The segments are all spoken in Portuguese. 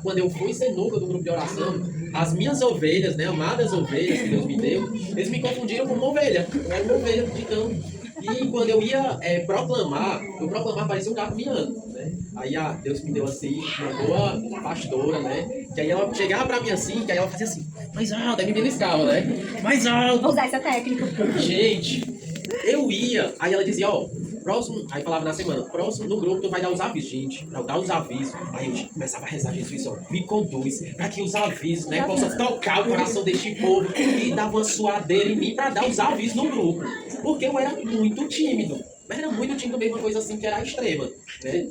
Quando eu fui ser núcleo do grupo de oração, as minhas ovelhas, né, amadas ovelhas que Deus me deu, eles me confundiram com uma ovelha. Eu era uma ovelha de campo. E quando eu ia proclamar parecia um gato miando, né? Aí Deus me deu assim, uma boa pastora, né? Que aí ela chegava pra mim assim, que aí ela fazia assim, mais alto, aí me beliscava, né? Mais alto. Vou usar essa técnica. Gente, eu ia, aí ela dizia, ó, próximo, aí falava na semana, próximo no grupo tu vai dar os avisos, gente, pra eu dar os avisos. Aí eu começava a rezar, Jesus, ó, me conduz, pra que os avisos, né, possam tocar o coração deste povo e dar uma suadeira em mim pra dar os avisos no grupo. Porque eu era muito tímido, mas era muito tímido mesmo, uma coisa assim que era extrema, né?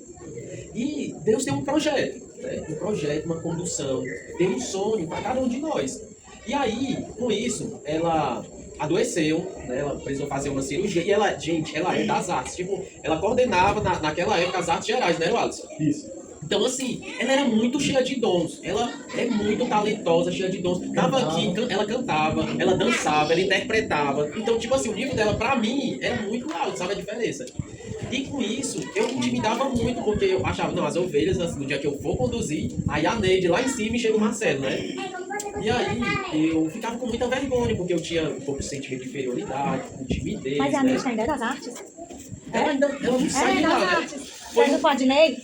E Deus tem um projeto, né? Um projeto, uma condução, tem um sonho para cada um de nós. E aí, com isso, ela adoeceu, né? Ela precisou fazer uma cirurgia. E ela, gente, ela é das artes. Tipo, ela coordenava naquela época as artes gerais, né, Alisson? Isso. Então, assim, ela era muito cheia de dons. Ela é muito talentosa, cheia de dons. Tava aqui, ela cantava, ela dançava, ela interpretava. Então, tipo assim, o nível dela, pra mim, era muito alto, sabe a diferença? E com isso, eu me intimidava muito, porque eu achava, não, as ovelhas, assim, no dia que eu for conduzir, aí a Neide lá em cima e chega o Marcelo, né? E aí, eu ficava com muita vergonha, porque eu tinha um pouco de sentimento de inferioridade, de timidez. Mas a né? Neide ainda é das artes? Ela não sai de das lá, né? artes. Foi do Padney?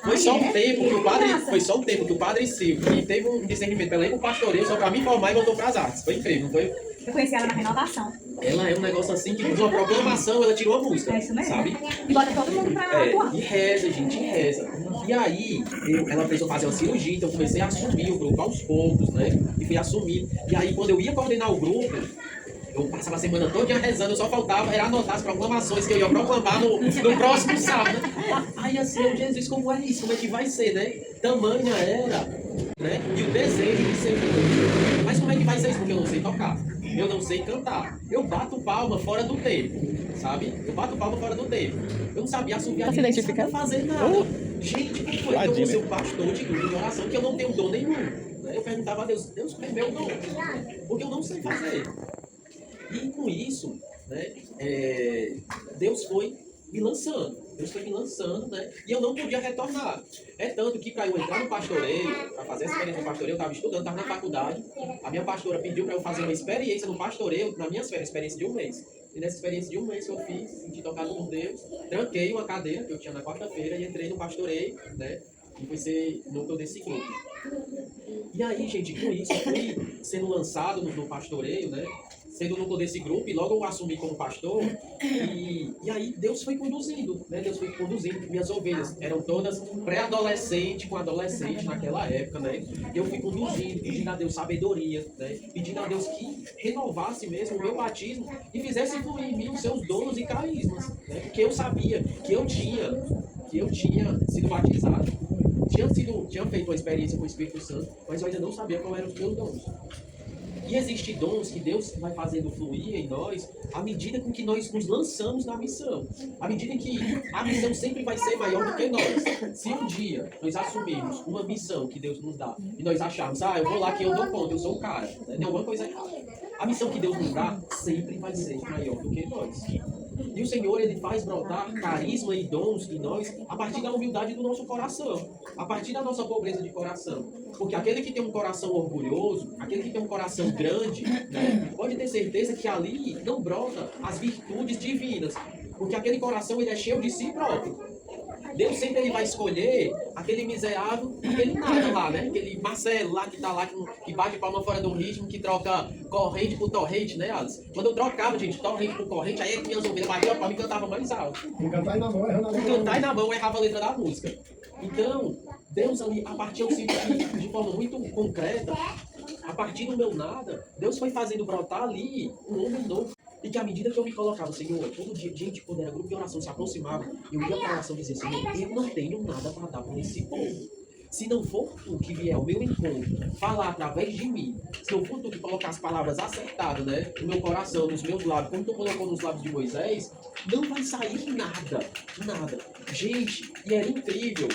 Foi só um tempo que o padre, foi só um tempo que o padre Silvio, que teve um discernimento pra ela ir pro pastoreio, só pra me formar e voltou pras artes. Foi incrível, não foi? Eu conheci ela na renovação. Ela é um negócio assim que, de uma proclamação, ela tirou a música, É isso mesmo. sabe? E bota todo mundo pra atuar. E reza, gente, e reza. E aí, ela precisou fazer uma cirurgia, então eu comecei a assumir o grupo aos poucos, né? E fui assumir. E aí, quando eu ia coordenar o grupo, eu passava a semana toda rezando, eu só faltava era anotar as proclamações que eu ia proclamar no próximo sábado. Aí assim, eu, Jesus, como é isso? Como é que vai ser, né? Tamanha era, né? E o desejo de ser músico. Mas como é que vai ser isso? Porque eu não sei tocar, eu não sei cantar. Eu bato palma fora do tempo, sabe? Eu bato palma fora do tempo. Eu não sabia assobiar, Tá se não sabia identificando? fazer nada. Gente, como foi que eu vou ser o pastor de grupo de oração que eu não tenho dom nenhum? Eu perguntava a Deus, Deus, é meu dom, porque eu não sei fazer. E com isso, né, Deus foi me lançando. Deus foi me lançando, né? E eu não podia retornar. É tanto que para eu entrar no pastoreio, para fazer essa experiência no pastoreio, eu estava estudando, estava na faculdade. A minha pastora pediu para eu fazer uma experiência no pastoreio, na minha experiência de um mês. E nessa experiência de um mês que eu fiz, senti tocado por Deus, tranquei uma cadeira que eu tinha na quarta-feira e entrei no pastoreio, né? E fui ser núcleo desse grupo. E aí, gente, com isso, eu fui sendo lançado no pastoreio, né? Sendo núcleo desse grupo, e logo eu assumi como pastor, e aí Deus foi conduzindo, né? Deus foi conduzindo. Minhas ovelhas eram todas pré-adolescente com adolescente naquela época, né? Eu fui conduzindo, pedindo a Deus sabedoria, né? Pedindo a Deus que renovasse mesmo o meu batismo e fizesse fluir em mim os seus dons e carismas, né? Porque eu sabia que eu tinha sido batizado, tinha feito uma experiência com o Espírito Santo, mas eu ainda não sabia qual eram os meus dons. E existem dons que Deus vai fazendo fluir em nós à medida com que nós nos lançamos na missão. À medida que a missão sempre vai ser maior do que nós. Se um dia nós assumirmos uma missão que Deus nos dá e nós acharmos, eu vou lá que eu dou conta, eu sou o cara, né? Tem alguma coisa errada. A missão que Deus nos dá sempre vai ser maior do que nós. E o Senhor, Ele faz brotar carisma e dons em nós a partir da humildade do nosso coração, a partir da nossa pobreza de coração. Porque aquele que tem um coração orgulhoso, aquele que tem um coração grande, né, pode ter certeza que ali não brota as virtudes divinas. Porque aquele coração, ele é cheio de si próprio. Deus sempre ele vai escolher aquele miserável, aquele nada lá, né? Aquele Marcelo lá que tá lá, que bate palma fora do ritmo, que troca corrente por torrente, né, Alice? Quando eu trocava, gente, torrente por corrente, aí minhas ovelhas batiam palma e cantava mais alto. Cantar na mão, errava na mão. Cantar na mão, errava a letra da música. Então, Deus ali, a partir eu sinto que, de forma muito concreta, a partir do meu nada, Deus foi fazendo brotar ali um homem novo. E que à medida que eu me colocava, Senhor, todo dia, gente, quando era grupo de oração se aproximava, eu ia para a oração e dizia, Senhor, eu não tenho nada para dar para esse povo. Se não for tu que vier ao meu encontro, falar através de mim, se não for tu que colocar as palavras acertadas, né, no meu coração, nos meus lábios, como tu colocou nos lábios de Moisés, não vai sair nada, nada. Gente, e era incrível.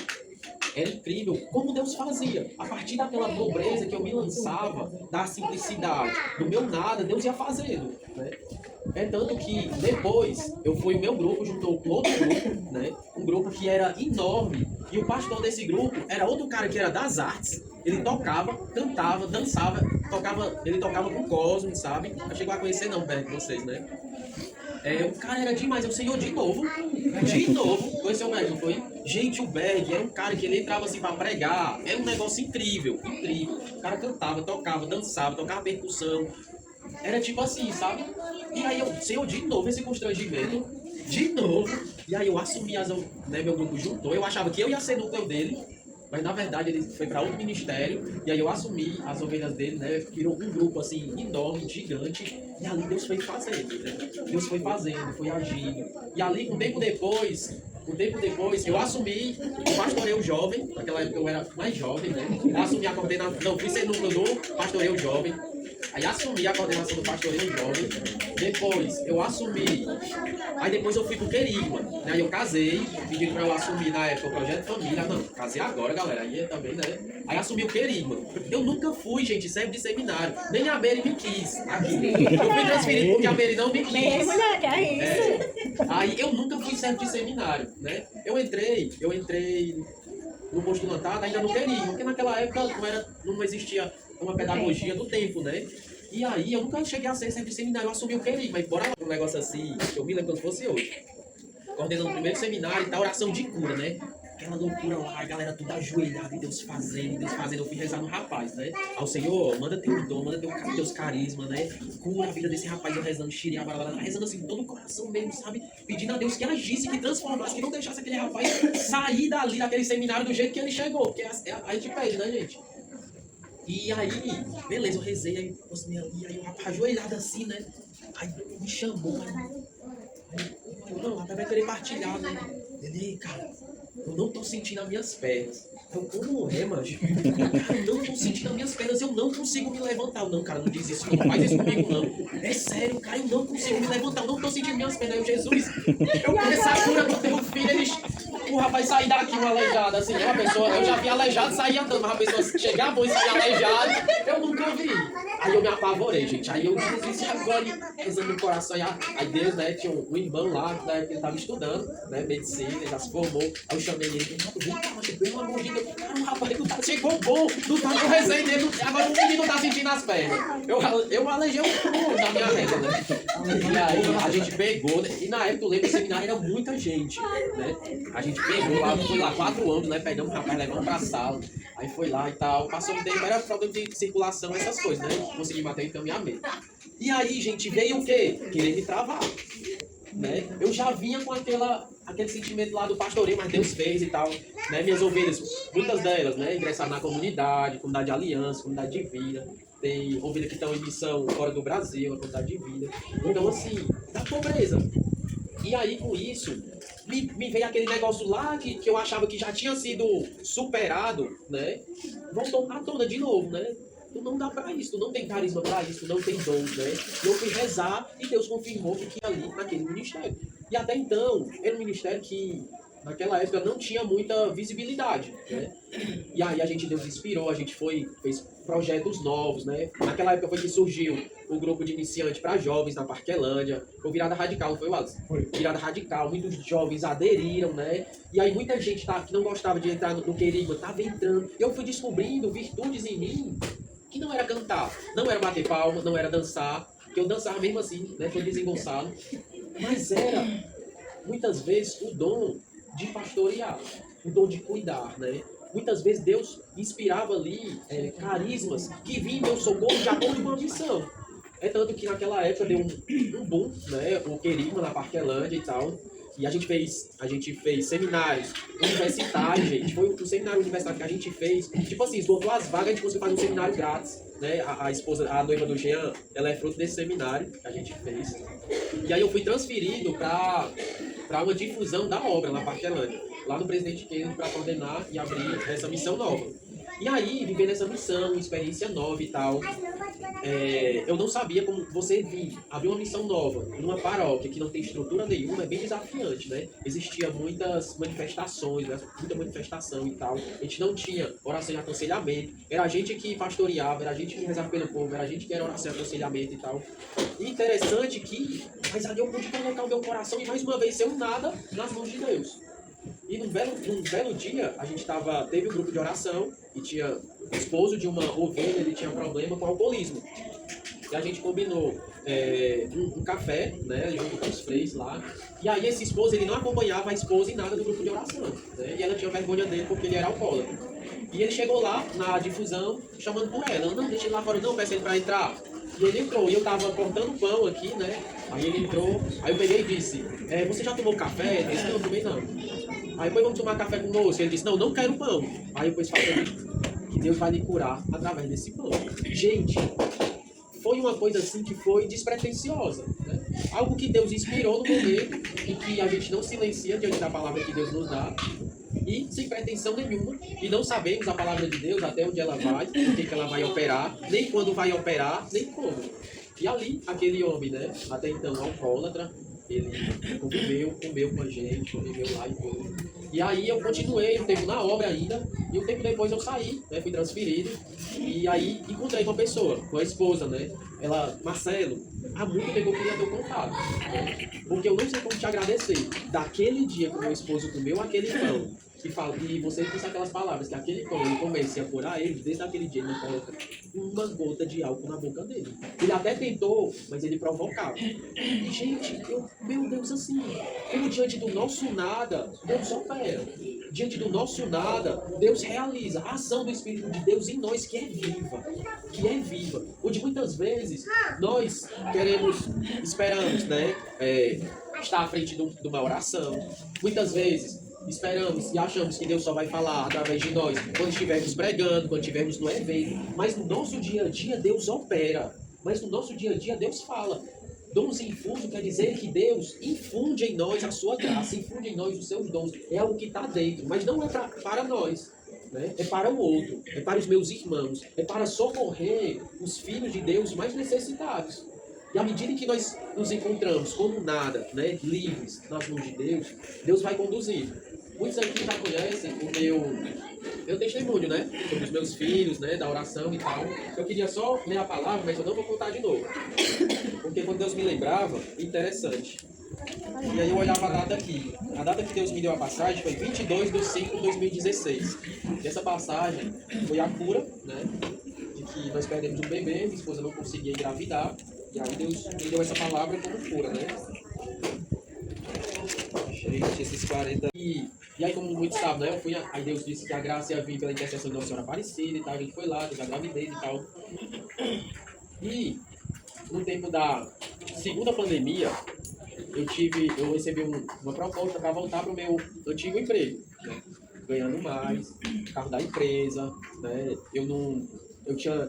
era incrível como Deus fazia. A partir daquela pobreza que eu me lançava, da simplicidade, do meu nada, Deus ia fazendo, né? É tanto que depois eu fui, o meu grupo juntou com outro grupo, né? Um grupo que era enorme. E o pastor desse grupo era outro cara que era das artes. Ele tocava, cantava, dançava, ele tocava com Cosme, sabe? Não chegou a conhecer não, perto de vocês, né? O cara era demais, é o Senhor de novo. De novo. Conheceu o Berg, não foi? Gente, o Berg era um cara que ele entrava assim pra pregar. Era um negócio incrível, incrível. O cara cantava, tocava, dançava, tocava percussão. Era tipo assim, sabe? E aí eu, Senhor, de novo esse constrangimento. De novo. E aí eu assumi né, meu grupo juntou. Eu achava que eu ia ser núcleo dele. Mas na verdade ele foi para outro ministério. E aí eu assumi as ovelhas dele, né? Virou um grupo assim, enorme, gigante. E ali Deus foi fazendo, né? Deus foi fazendo, foi agindo. E ali, um tempo depois, eu assumi o pastoreio jovem. Naquela época eu era mais jovem, né? Eu assumi a coordenação. Não, fui ser núcleo do pastoreio jovem. Aí assumi a coordenação do pastoreio jovem. Depois eu assumi. Aí depois eu fui pro Querigma. Né? Aí eu casei, pediram pra eu assumir na época o Projeto Família. Não, casei agora, galera. Aí também, né? Aí assumi o Querigma. Eu nunca fui, gente, servo de seminário. Nem a Mary me quis. Aqui. Eu fui transferido porque a Mary não me quis. Mulher, que é isso? Aí eu nunca fui servo de seminário, né? Eu entrei no postulantado ainda no Querigma, porque naquela época não existia uma pedagogia do tempo, né? E aí eu nunca cheguei a ser servo de seminário, eu assumi o Querigma, mas bora lá um negócio assim, que eu me lembro como se fosse hoje. Coordenando o primeiro seminário e tal, oração de cura, né? Aquela loucura lá, a galera tudo ajoelhada e Deus fazendo, eu fui rezar no rapaz, né? Ao Senhor, manda teu dom, manda teus carisma, né? Cura a vida desse rapaz, eu rezando, rezando assim, todo o coração mesmo, sabe? Pedindo a Deus que agisse, que transformasse, que não deixasse aquele rapaz sair dali, daquele seminário do jeito que ele chegou, porque a gente pede, né, gente? E aí, beleza, eu rezei, aí o rapaz ajoelhado assim, né? Aí me chamou, não, rapaz vai querer partilhar, né? Ele, cara, eu não tô sentindo as minhas pernas. Eu, como é, manjo? Cara, eu não tô sentindo as minhas pernas, eu não consigo me levantar. Eu, não, cara, não diz isso, não faz isso comigo, não. É sério, cara, eu não consigo me levantar, eu não tô sentindo minhas pernas. Eu, Jesus, eu quero essa cura do teu filho, o rapaz sair daqui um aleijado, assim, uma pessoa, eu já vi aleijado sair andando, mas a pessoa chegar bom e sair aleijado, eu nunca vi. Aí eu me apavorei, gente. Aí eu disse agora, rezando no coração. Aí Deus, né, tinha um irmão lá, que ele tava estudando, né, medicina, ele já se formou. Aí eu chamei ele, pelo amor de Deus, cara, o rapaz não tá, chegou bom, não tá com resenha dele, agora o menino tá sentindo as pernas. Eu aleijei um pulo na minha renda, né. E aí a gente pegou, né, e na época eu lembro que o seminário era muita gente, né. A gente pegou lá, foi lá 4 anos, né, pegamos o rapaz, levamos pra sala. Aí foi lá e tal, passou um tempo, era problema de circulação, essas coisas, né? Consegui manter o encaminhamento. E aí, gente, veio o quê? Querer me travar, né? Eu já vinha com aquele sentimento lá do pastoreio, mas Deus fez e tal, né? Minhas ovelhas, muitas delas, né? Ingressaram na comunidade de aliança, comunidade de vida. Tem ovelhas que estão em missão fora do Brasil, a comunidade de vida. Então, assim, da pobreza. E aí, com isso, me veio aquele negócio lá que eu achava que já tinha sido superado, né? Voltou à tona de novo, né? Tu não dá pra isso, tu não tem carisma pra isso, tu não tem dom, né? E eu fui rezar e Deus confirmou que tinha ali naquele ministério. E até então, era um ministério que naquela época não tinha muita visibilidade, né? E aí Deus inspirou, a gente fez projetos novos, né? Naquela época foi que surgiu o grupo de iniciantes para jovens na Parquelândia, foi Virada Radical, não foi, Wallace? Foi. Virada Radical, muitos jovens aderiram, né? E aí muita gente que não gostava de entrar no Querigma estava entrando. Eu fui descobrindo virtudes em mim que não era cantar, não era bater palma, não era dançar, que eu dançava mesmo assim, né? Foi desengonçado, mas era muitas vezes o dom de pastorear, o dom de cuidar, né? Muitas vezes Deus inspirava ali carismas que vinham em meu socorro de acordo com a missão. É tanto que naquela época deu um boom, né? O Querigma na Parquelândia e tal. E a gente fez seminários universitários, gente. Foi o seminário universitário que a gente fez. Tipo assim, esgotou as vagas, a gente conseguiu fazer um seminário grátis. Né? A noiva do Jean, ela é fruto desse seminário que a gente fez. E aí eu fui transferido para uma difusão da obra na Parquelândia. Lá no Presidente Kennedy para coordenar e abrir essa missão nova. E aí, vivendo essa missão, experiência nova e tal, eu não sabia como você vir, abrir uma missão nova numa paróquia que não tem estrutura nenhuma, é bem desafiante, né? Existia muitas manifestações, né? Muita manifestação e tal. A gente não tinha oração e aconselhamento. Era a gente que pastoreava, era a gente que rezava pelo povo, era a gente que era oração e aconselhamento e tal. E interessante que, mas ali eu pude colocar o meu coração e mais uma vez ser um nada nas mãos de Deus. E num belo dia, a gente teve um grupo de oração e tinha o esposo de uma ovelha, ele tinha problema com alcoolismo. E a gente combinou um café, né, junto com os freis lá. E aí esse esposo, ele não acompanhava a esposa em nada do grupo de oração, né? E ela tinha vergonha dele porque ele era alcoólatra. E ele chegou lá na difusão, chamando por ela. Não, deixa ele lá fora, não, peça ele pra entrar. E ele entrou, e eu tava cortando pão aqui, né? Aí ele entrou, aí eu peguei e disse, você já tomou café? Ele disse, não, também não. Aí depois vamos tomar café conosco. Ele disse, não, não quero pão. Aí depois falei que Deus vai lhe curar através desse pão. Gente, foi uma coisa assim que foi despretensiosa, né? Algo que Deus inspirou no momento e que a gente não silencia diante da palavra que Deus nos dá. E sem pretensão nenhuma, e não sabemos a palavra de Deus até onde ela vai, o que ela vai operar, nem quando vai operar, nem como. E ali, aquele homem, né, até então alcoólatra, ele conviveu, comeu com a gente, conviveu lá e tudo. E aí eu continuei um tempo na obra ainda, e um tempo depois eu saí, né, fui transferido, e aí encontrei uma pessoa, com a esposa, né, ela, Marcelo, há muito tempo eu queria ter contato, né, porque eu não sei como te agradecer, daquele dia que o meu esposo comeu aquele pão, e você disse aquelas palavras, que aquele pão, eu comecei a curar ele, desde aquele dia ele não coloca uma gota de álcool na boca dele. Ele até tentou, mas ele provocava. E, gente, meu Deus, assim, como diante do nosso nada, Deus opera. Diante do nosso nada, Deus realiza a ação do Espírito de Deus em nós, que é viva. Onde muitas vezes nós esperamos, né, estar à frente de uma oração. Muitas vezes esperamos e achamos que Deus só vai falar através de nós quando estivermos pregando, quando estivermos no evento. Mas no nosso dia a dia, Deus opera. Mas no nosso dia a dia, Deus fala. Dons infusos quer dizer que Deus infunde em nós a sua graça, infunde em nós os seus dons. É algo que está dentro, mas não é para nós. Né? É para o outro, é para os meus irmãos, é para socorrer os filhos de Deus mais necessitados. E à medida que nós nos encontramos como nada, né, livres nas mãos de Deus, Deus vai conduzir. Muitos aqui já conhecem o meu testemunho, né? Sobre os meus filhos, né? Da oração e tal. Eu queria só ler a palavra, mas eu não vou contar de novo. Porque quando Deus me lembrava, interessante. E aí eu olhava a data aqui. A data que Deus me deu a passagem foi 22/5/2016. E essa passagem foi a cura, né? De que nós perdemos um bebê, minha esposa não conseguia engravidar. E aí Deus me deu essa palavra como cura, né? Gente, esses 40... E aí, como muitos sabem, né? Aí Deus disse que a graça ia vir pela intercessão de Nossa Senhora Aparecida e tal. A gente foi lá, teve a gravidez e tal. E no tempo da segunda pandemia, eu recebi uma proposta para voltar para o meu antigo emprego, né? Ganhando mais, carro da empresa, né?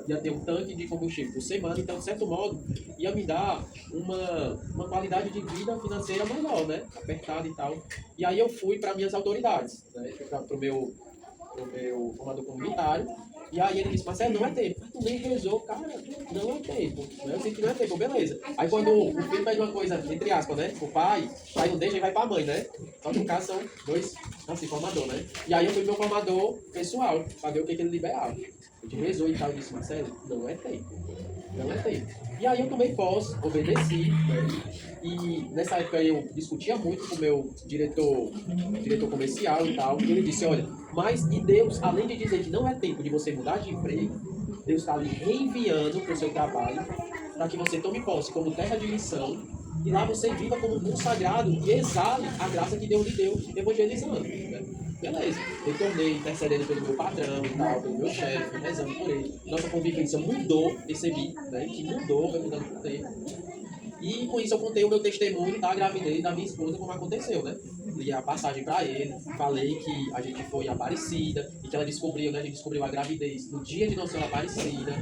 Ia ter um tanque de combustível por semana, então, de certo modo, ia me dar uma qualidade de vida financeira melhor, né? Apertada e tal. E aí eu fui para minhas autoridades, né? Para o meu formador comunitário. E aí ele disse, Marcelo, não é tempo. Mas tu nem rezou, cara, não é tempo. Eu sei que não é tempo, beleza. Aí quando o filho pede uma coisa, entre aspas, né? O pai não deixa e vai pra mãe, né? Só que no caso são dois, assim, formador, né? E aí eu fui meu formador pessoal, pra ver o que ele liberava. A gente rezou e tal, e disse, Marcelo, não é tempo. Não é tempo. E aí eu tomei posse, obedeci, né? E nessa época eu discutia muito com o meu diretor comercial e tal. E ele disse, olha, e Deus, além de dizer que não é tempo de você mudar de emprego, Deus está lhe reenviando para o seu trabalho, para que você tome posse como terra de missão, e lá você viva como um consagrado e exale a graça que Deus lhe deu evangelizando. Né? Beleza. Eu tornei intercedendo pelo meu patrão e tal, pelo meu chefe, rezando por ele. Nossa convivência mudou, percebi, né, que mudou, vai mudando com o tempo. E com isso eu contei o meu testemunho da gravidez da minha esposa, como aconteceu, né? Li a passagem para ele, falei que a gente foi em Aparecida e que ela descobriu, né? A gente descobriu a gravidez no dia de Nossa Senhora Aparecida.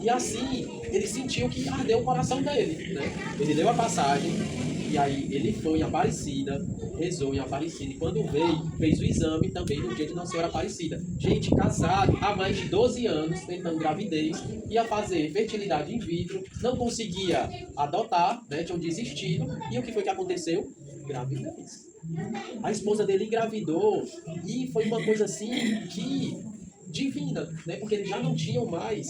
E assim, ele sentiu que ardeu o coração dele, né? Ele leu a passagem E aí ele foi em Aparecida, rezou em Aparecida, e quando veio, fez o exame também no dia de Nossa Senhora Aparecida. Gente, casado há mais de 12 anos, tentando gravidez, ia fazer fertilidade in vitro, não conseguia adotar, né, tinham desistido, e o que foi que aconteceu? Gravidez. A esposa dele engravidou, e foi uma coisa assim que divina, né, porque eles já não tinham mais,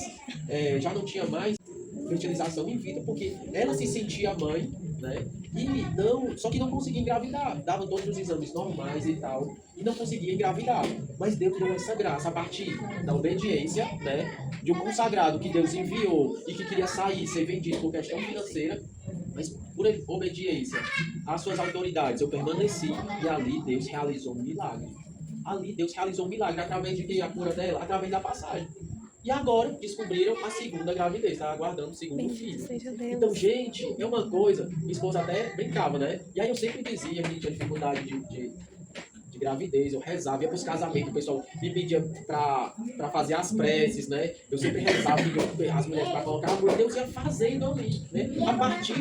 fertilização in vitro, porque ela se sentia mãe, né? E não, só que não conseguia engravidar. Dava todos os exames normais e tal, e não conseguia engravidar. Mas Deus deu essa graça a partir da obediência, né? De um consagrado que Deus enviou e que queria sair, ser vendido por questão financeira, mas por obediência às suas autoridades, eu permaneci, e ali Deus realizou um milagre. Ali Deus realizou um milagre através de quem? A cura dela? Através da passagem. E agora descobriram a segunda gravidez, está aguardando o segundo filho. Então, gente, é uma coisa, minha esposa até brincava, né? E aí eu sempre dizia que tinha dificuldade de gravidez, eu rezava, ia para os casamentos, o pessoal me pedia para fazer as preces, né? Eu sempre rezava, pedia as mulheres para colocar a mão, Deus ia fazendo ali, né? A partir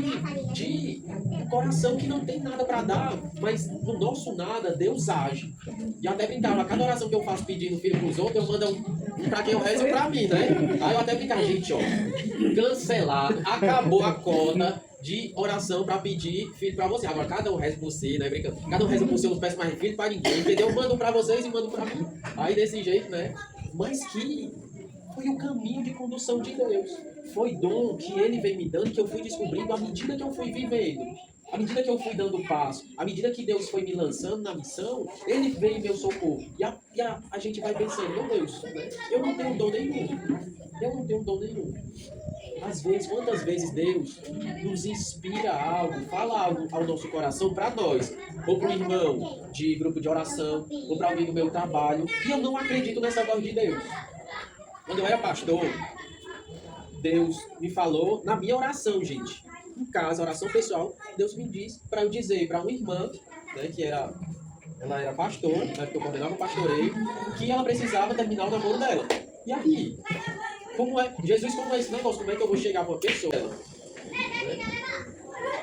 de um coração que não tem nada para dar, mas no nosso nada, Deus age. E até brincava, cada oração que eu faço pedindo filho para os outros, eu mando um para quem eu rezo para mim, né? Aí eu até brincava, gente, ó, cancelado, acabou a cota de oração para pedir filho para você. Agora, cada um reza por si, né? Brincando. Cada um reza por si, eu não peço mais filho para ninguém, entendeu? Eu mando para vocês e mando para mim. Aí, desse jeito, né? Mas que foi o caminho de condução de Deus. Foi dom que Ele vem me dando, que eu fui descobrindo à medida que eu fui vivendo. À medida que eu fui dando passo, à medida que Deus foi me lançando na missão, Ele veio em meu socorro. E a gente vai pensando, meu Deus, né? Eu não tenho dom nenhum. Eu não tenho dom nenhum. Às vezes, quantas vezes Deus nos inspira algo, fala algo ao nosso coração para nós, ou para um irmão de grupo de oração, ou para alguém do meu trabalho, e eu não acredito nessa voz de Deus. Quando eu era pastor, Deus me falou na minha oração, gente. Em casa, oração pessoal, Deus me disse para eu dizer para uma irmã, né, ela era pastora, né, porque eu coordenava o pastoreio, que ela precisava terminar o namoro dela. E aí? Jesus, como é esse negócio? Como é que eu vou chegar para uma pessoa? Né?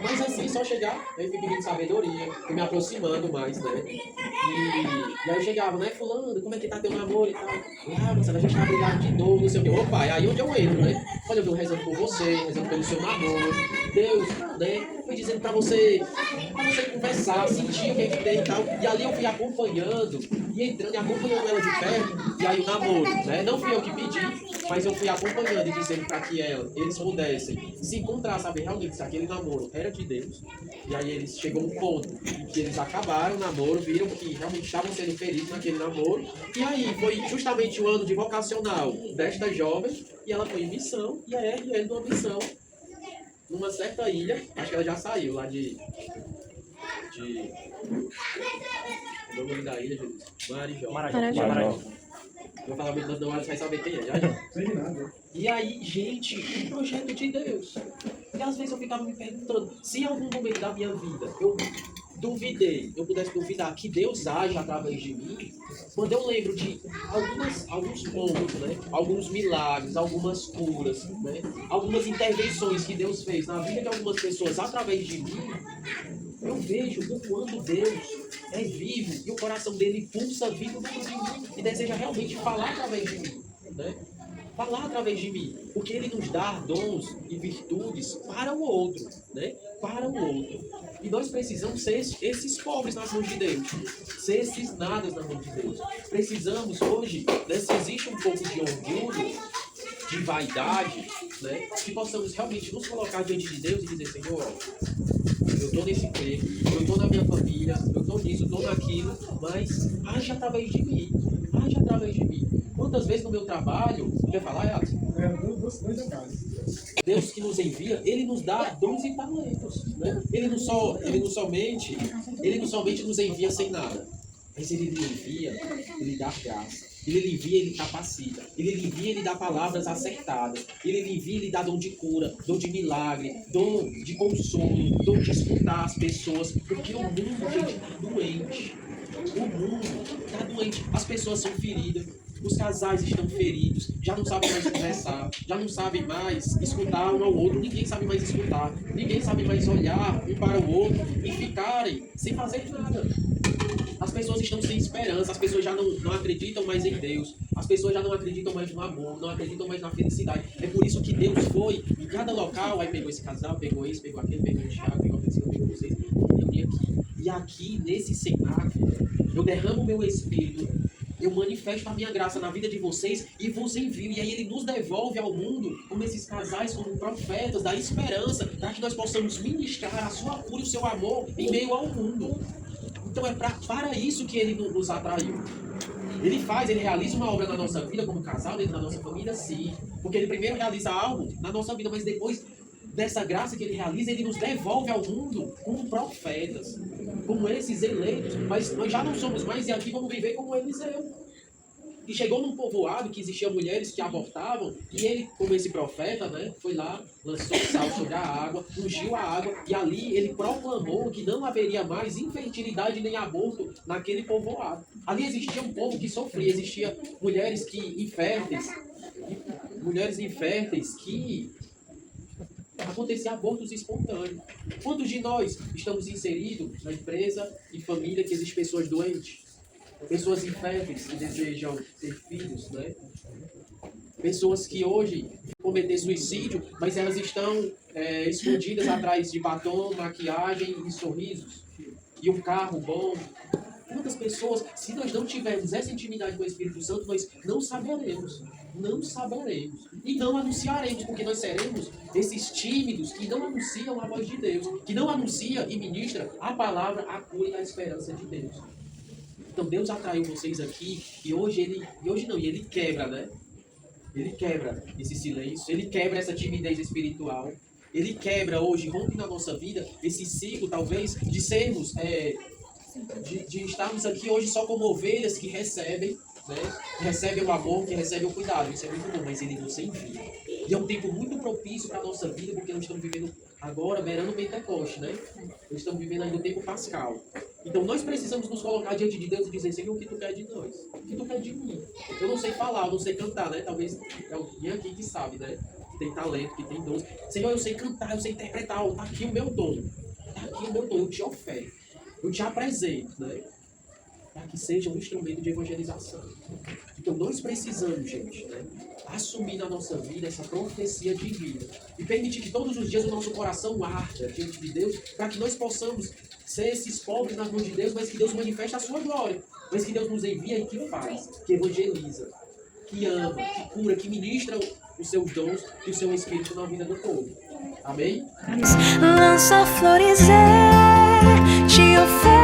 Mas assim, só chegar, eu fui pedindo sabedoria, fui me aproximando mais, né? E aí eu chegava, né? Fulano, como é que tá teu namoro e tal? Ah, mas a gente tá brigado de novo, não sei o quê. Opa, aí onde eu entro, né? Olha, eu venho rezando por você, rezando pelo seu namoro. Deus, né? Fui dizendo pra você conversar, sentir o que é que tem e tal. E ali eu fui acompanhando, e entrando e acompanhando ela de perto. E aí o namoro, né? Não fui eu que pedi, mas eu fui acompanhando e dizendo para que eles pudessem se encontrar, saber realmente se aquele namoro era de Deus. E aí eles chegou um ponto em que eles acabaram o namoro, viram que realmente estavam sendo felizes naquele namoro. E aí foi justamente o ano de vocacional desta jovem, e ela foi em missão, e ele numa missão, numa certa ilha, acho que ela já saiu lá de o nome da ilha, Jesus? Marajó. Vou falar muito, não vai saber quem é, já. E aí, gente, um projeto de Deus. E às vezes eu ficava me perguntando, se em algum momento da minha vida eu pudesse duvidar que Deus age através de mim, quando eu lembro de alguns pontos, né? Alguns milagres, algumas curas, né? Algumas intervenções que Deus fez na vida de algumas pessoas através de mim, eu vejo o quanto Deus é vivo e o coração dele pulsa vivo dentro de mim e deseja realmente falar através de mim, né? Falar através de mim, porque ele nos dá dons e virtudes para o outro, né? Para o outro. E nós precisamos ser esses pobres nas mãos de Deus, ser esses nadas nas mãos de Deus. Precisamos hoje, né, se existe um pouco de orgulho, de vaidade, né, que possamos realmente nos colocar diante de Deus e dizer, Senhor, eu estou nesse emprego, eu estou na minha família, eu estou nisso, eu estou naquilo, mas age através de mim, age através de mim. Quantas vezes no meu trabalho, quer falar, Yato? Deus que nos envia, Ele nos dá dons e talentos, né? Ele não somente nos envia sem nada, mas Ele envia, Ele dá graça. Ele envia, Ele capacita. Ele envia, Ele dá palavras acertadas. Ele envia, Ele dá dom de cura, dom de milagre, dom de consolo, dom de escutar as pessoas. Porque o mundo, gente, está doente. O mundo está doente. As pessoas são feridas. Os casais estão feridos, já não sabem mais conversar, já não sabem mais escutar um ao outro, ninguém sabe mais escutar, ninguém sabe mais olhar um para o outro e ficarem sem fazer nada. As pessoas estão sem esperança, as pessoas já não acreditam mais em Deus, as pessoas já não acreditam mais no amor, não acreditam mais na felicidade. É por isso que Deus foi em cada local, aí pegou esse casal, pegou esse, pegou aquele, pegou o Thiago, pegou a Priscila, pegou vocês, reuni aqui. E aqui, nesse cenáculo, eu derramo o meu espírito, eu manifesto a minha graça na vida de vocês e vos envio. E aí ele nos devolve ao mundo, como esses casais, como profetas da esperança, para que nós possamos ministrar a sua cura e o seu amor em meio ao mundo. Então é para isso que ele nos atraiu. Ele realiza uma obra na nossa vida como casal, dentro da nossa família, sim. Porque ele primeiro realiza algo na nossa vida, mas depois dessa graça que ele realiza, ele nos devolve ao mundo como profetas, como esses eleitos. Mas nós já não somos mais, e aqui vamos viver como Eliseu. E chegou num povoado que existiam mulheres que abortavam, e ele, como esse profeta, né, foi lá, lançou sal sobre a água, ungiu a água, e ali ele proclamou que não haveria mais infertilidade nem aborto naquele povoado. Ali existia um povo que sofria, existia mulheres inférteis que acontecia abortos espontâneos. Quantos de nós estamos inseridos na empresa e família que existem pessoas doentes? Pessoas inférteis que desejam ter filhos, né? Pessoas que hoje cometer suicídio, mas elas estão escondidas atrás de batom, maquiagem e sorrisos. E um carro bom. Quantas pessoas, se nós não tivermos essa intimidade com o Espírito Santo, nós não saberemos. Não saberemos. E não anunciaremos, porque nós seremos esses tímidos que não anunciam a voz de Deus, que não anuncia e ministra a palavra, a cura e a esperança de Deus. Então Deus atraiu vocês aqui e hoje ele quebra, né? Ele quebra esse silêncio, ele quebra essa timidez espiritual, ele quebra hoje, rompe na nossa vida esse ciclo, talvez, de sermos, de estarmos aqui hoje só como ovelhas que recebem, né? Recebem o amor, que recebem o cuidado. Isso é muito bom, mas ele nos envia. E é um tempo muito propício para a nossa vida, porque nós estamos vivendo agora, verano Pentecoste, né? Nós estamos vivendo ainda o tempo pascal. Então nós precisamos nos colocar diante de Deus e dizer: Senhor, o que tu quer de nós? O que tu quer de mim? Eu não sei falar, eu não sei cantar, né? Talvez é alguém aqui que sabe, né? Que tem talento, que tem dons. Senhor, eu sei cantar, eu sei interpretar. Está aqui o meu dom. Está aqui o meu dom, eu te oferto. Eu te apresento, né? Para que seja um instrumento de evangelização. Então nós precisamos, gente, né, assumir na nossa vida essa profecia divina e permitir que todos os dias o nosso coração arda diante de Deus, para que nós possamos ser esses pobres nas mãos de Deus, mas que Deus manifeste a sua glória, mas que Deus nos envia e que faz, que evangeliza, que ama, que cura, que ministra os seus dons e o seu Espírito na vida do povo. Amém? Lança flores, te ofereço.